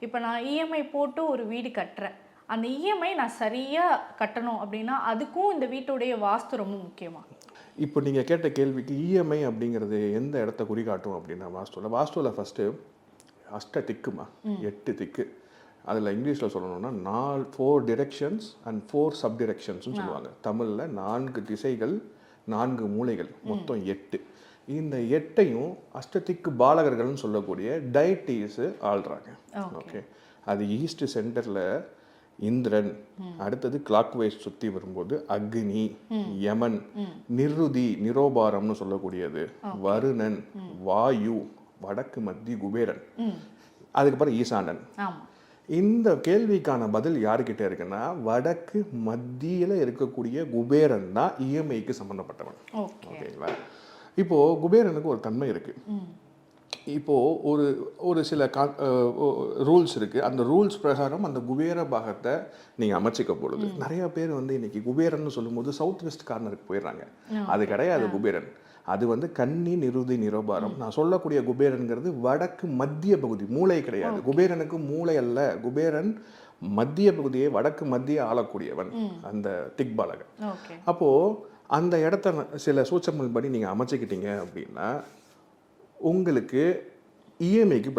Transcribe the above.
இப்போ நான் இஎம்ஐ போட்டு ஒரு வீடு கட்டுறேன், அந்த இஎம்ஐ நான் சரியாக கட்டணும் அப்படின்னா அதுக்கும் இந்த வீட்டுடைய வாஸ்து ரொம்ப முக்கியமா? இப்போ நீங்கள் கேட்ட கேள்விக்கு இஎம்ஐ அப்படிங்கிறது எந்த இடத்த குறிகாட்டும் அப்படின்னா வாஸ்துவில் ஃபஸ்ட்டு திக்குமா 8 திக்கு. அதில் இங்கிலீஷில் சொல்லணும்னா 4 டிரெக்ஷன்ஸ் அண்ட் 4 சப் டிரெக்ஷன்ஸ்னு சொல்லுவாங்க. தமிழில் 4 திசைகள் 4 மூலைகள் மொத்தம் 8. இந்த 8ஐயும் அஷ்டதிக்கு பாலகர்கள்னு சொல்லக்கூடிய டைட்டீஸு ஆள்றாங்க. ஓகே, அது ஈஸ்ட் சென்டரில் இந்திரன், அடுத்தது கிளாக் வைஸ் சுற்றி வரும்போது அக்னி, யமன், நிரோபாரம்னு சொல்லக்கூடியது, வருணன், வாயு, வடக்கு மத்தி குபேரன், அதுக்கப்புறம் ஈசானன். இந்த கேள்விக்கான பதில் யாருக்கிட்ட இருக்குன்னா வடக்கு மத்தியில் இருக்கக்கூடிய குபேரன் தான் இஎம்ஐக்கு சம்மந்தப்பட்டவன். ஓகேங்களா? இப்போது குபேரனுக்கு ஒரு தன்மை இருக்குது. இப்போது ஒரு சில ரூல்ஸ் இருக்குது. அந்த ரூல்ஸ் பிரகாரம் அந்த குபேர பாகத்தை நீங்கள் அமைச்சிக்க பொழுது நிறைய பேர் வந்து இன்றைக்கி குபேரன்னு சொல்லும்போது சவுத் வெஸ்ட் கார்னருக்கு போயிடுறாங்க. அது கிடையாது குபேரன். அது வந்து கன்னி, நிரோபாரம். நான் சொல்லக்கூடிய குபேரனுங்கிறது வடக்கு மத்திய பகுதி, மூளை கிடையாது. குபேரனுக்கு மூளை அல்ல. குபேரன் மத்திய பகுதியை, வடக்கு மத்திய ஆளக்கூடியவன் அந்த திக்பாலகன். அப்போது அந்த இடத்த சில சூட்சங்கள் படி நீங்கள் அமைச்சிக்கிட்டீங்க அப்படின்னா உங்களுக்கு இஎம்ஐக்கு